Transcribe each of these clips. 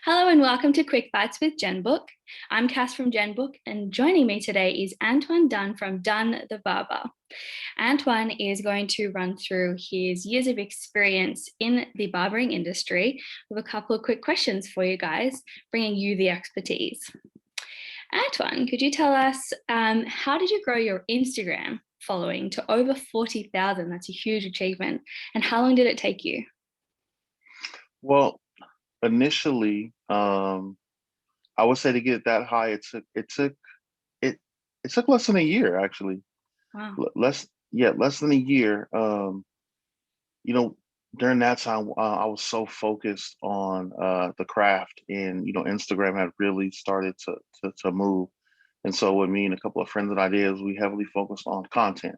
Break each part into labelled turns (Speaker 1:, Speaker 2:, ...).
Speaker 1: Hello and welcome to Quick Bites with Genbook. I'm Cass from Genbook, and joining me today is Antione Dunn from Dunn The Barber. Antoine is going to run through his years of experience in the barbering industry with a couple of quick questions for you guys, bringing you the expertise. Antoine, could you tell us how did you grow your Instagram following to over 40,000? That's a huge achievement. And how long did it take you?
Speaker 2: Well, initially, I would say to get that high, it it took less than a year actually.
Speaker 1: Wow.
Speaker 2: Less than a year. You know, during that time, I was so focused on the craft, and Instagram had really started to move. And so, with me and a couple of friends and ideas, we heavily focused on content.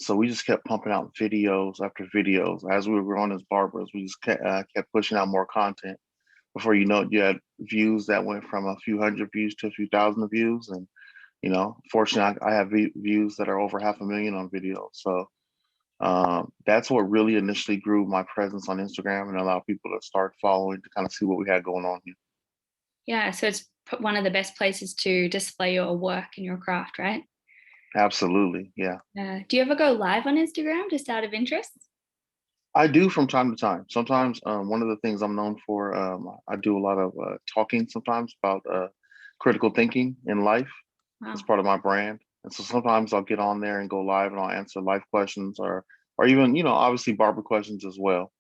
Speaker 2: So we just kept pumping out videos after videos. As we were growing as barbers, we just kept pushing out more content. Before you know it, you had views that went from a few hundred views to a few thousand views. And, fortunately, I have views that are over 500,000 on video. So that's what really initially grew my presence on Instagram and allowed people to start following to kind of see what we had going on here.
Speaker 1: Yeah, so it's one of the best places to display your work and your craft, right?
Speaker 2: Absolutely. Yeah.
Speaker 1: Do you ever go live on Instagram just out of interest?
Speaker 2: I do from time to time. Sometimes one of the things I'm known for, I do a lot of talking sometimes about critical thinking in life. It's
Speaker 1: Wow.
Speaker 2: part of my brand. And so sometimes I'll get on there and go live and I'll answer life questions or even, obviously barber questions as well.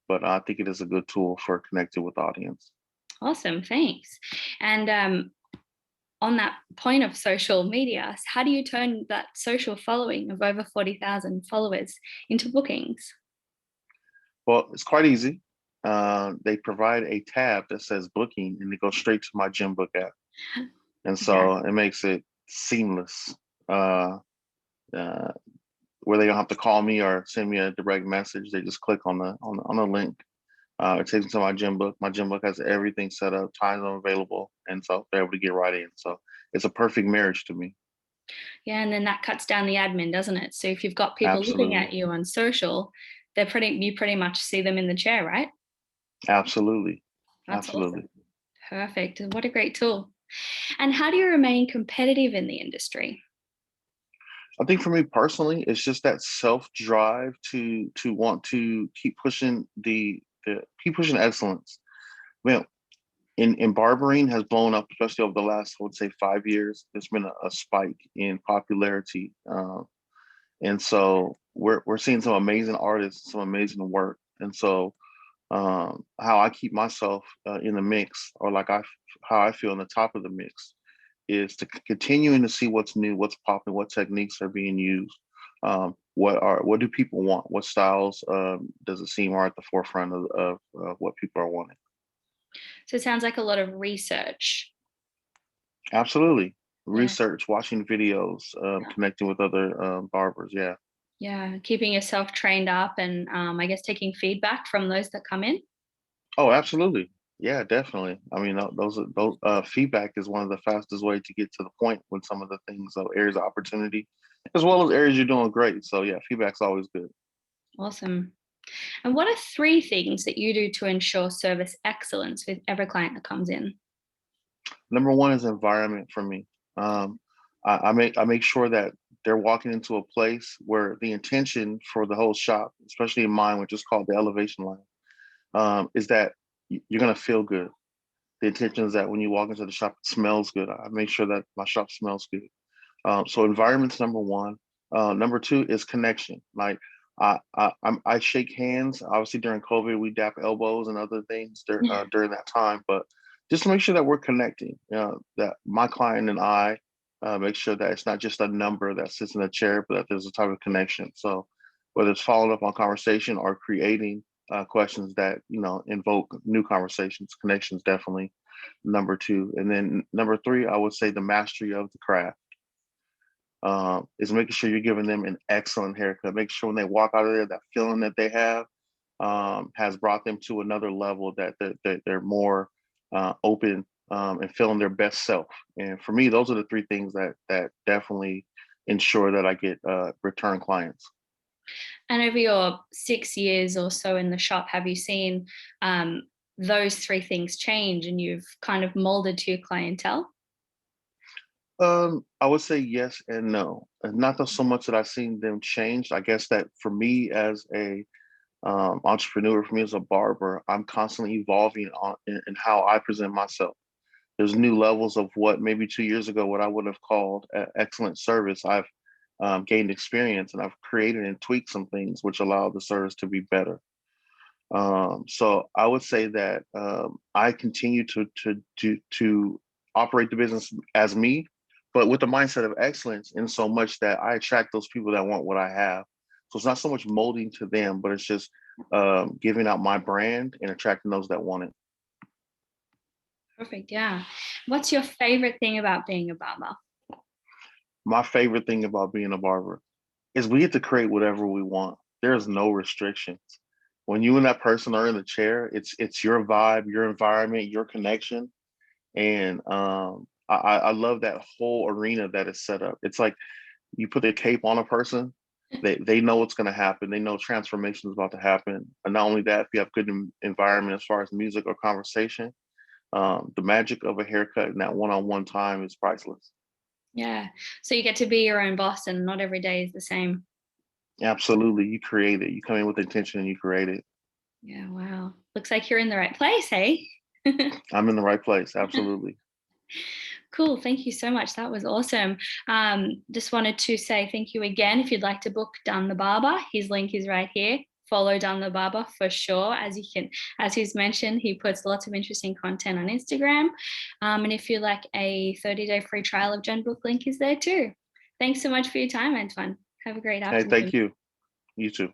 Speaker 2: But I think it is a good tool for connecting with the audience.
Speaker 1: Awesome, thanks. And on that point of social media, how do you turn that social following of over 40,000 followers into bookings?
Speaker 2: Well, it's quite easy. They provide a tab that says booking and it goes straight to my Genbook app. And
Speaker 1: Yeah.
Speaker 2: so it makes it seamless. Uh, uh, where they don't have to call me or send me a direct message. They just click on the link. It takes them to my Genbook. My Genbook has everything set up, time zone available, and so they're able to get right in. So it's a perfect marriage to me.
Speaker 1: Yeah, and then that cuts down the admin, doesn't it? So if you've got people looking
Speaker 2: Absolutely,
Speaker 1: at you on social, you pretty much see them in the chair, right?
Speaker 2: absolutely,
Speaker 1: That's
Speaker 2: absolutely.
Speaker 1: awesome. Perfect. And what a great tool. And how do you remain competitive in the industry?
Speaker 2: I think for me personally, it's just that self drive to want to keep pushing the keep pushing excellence. Well, in barbering has blown up, especially over the last, I would say, 5 years. There's been a spike in popularity. And so we're seeing some amazing artists, some amazing work. And so how I keep myself in the mix, or how I feel in the top of the mix, is to continuing to see what's new, what's popping, what techniques are being used, what do people want, what styles does it seem are at the forefront of what people are wanting.
Speaker 1: So it sounds like a lot of research.
Speaker 2: Absolutely,
Speaker 1: Yeah.
Speaker 2: research, watching videos, connecting with other barbers. Yeah.
Speaker 1: Yeah. Keeping yourself trained up and I guess taking feedback from those that come in.
Speaker 2: Oh, absolutely. Yeah, definitely. I mean, those feedback is one of the fastest way to get to the point with some of the things, areas of opportunity, as well as areas you're doing great. So yeah, feedback's always good.
Speaker 1: Awesome. And what are three things that you do to ensure service excellence with every client that comes in?
Speaker 2: Number one is environment for me. Um, I make sure that they're walking into a place where the intention for the whole shop, especially in mine, which is called the elevation line, is that you're gonna feel good. The intention is that when you walk into the shop, it smells good. I make sure that my shop smells good. So environment's number one. Number two is connection. Like I shake hands. Obviously during COVID, we dap elbows and other things during that time. But just to make sure that we're connecting, that my client and I make sure that it's not just a number that sits in a chair, but that there's a type of connection. So whether it's following up on conversation or creating questions that invoke new conversations, connections definitely number two. And then number three, I would say the mastery of the craft is making sure you're giving them an excellent haircut. Make sure when they walk out of there, that feeling that they have has brought them to another level, that they're more open and feeling their best self. And for me, those are the three things that definitely ensure that I get return clients.
Speaker 1: And over your 6 years or so in the shop, have you seen those three things change and you've kind of molded to your clientele?
Speaker 2: I would say yes and no. And not that so much that I've seen them change. I guess that for me as a entrepreneur, for me as a barber, I'm constantly evolving in how I present myself. There's new levels of what maybe 2 years ago, what I would have called excellent service. I've gained experience and I've created and tweaked some things which allow the service to be better. So I would say that I continue to operate the business as me, but with the mindset of excellence, in so much that I attract those people that want what I have. So it's not so much molding to them, but it's just giving out my brand and attracting those that want it.
Speaker 1: Perfect. Yeah. What's your favorite thing about being a barber?
Speaker 2: My favorite thing about being a barber is we get to create whatever we want. There's no restrictions. When you and that person are in the chair, it's your vibe, your environment, your connection, and I love that whole arena that is set up. It's like you put a cape on a person, they know what's going to happen. They know transformation is about to happen. And not only that, if you have good environment as far as music or conversation, the magic of a haircut and that one-on-one time is priceless.
Speaker 1: Yeah. So you get to be your own boss and not every day is the same.
Speaker 2: Absolutely, you create it. You come in with intention and you create it.
Speaker 1: Yeah. Wow. Looks like you're in the right place, hey?
Speaker 2: I'm in the right place. Absolutely.
Speaker 1: Cool. Thank you so much. That was awesome. Just wanted to say thank you again. If you'd like to book Dunn the Barber, his link is right here. Follow Dunn the Barber for sure. As he's mentioned, he puts lots of interesting content on Instagram. And if you like a 30-day free trial of Genbook, link is there too. Thanks so much for your time, Antoine. Have a great
Speaker 2: Hey,
Speaker 1: afternoon.
Speaker 2: thank you. You too.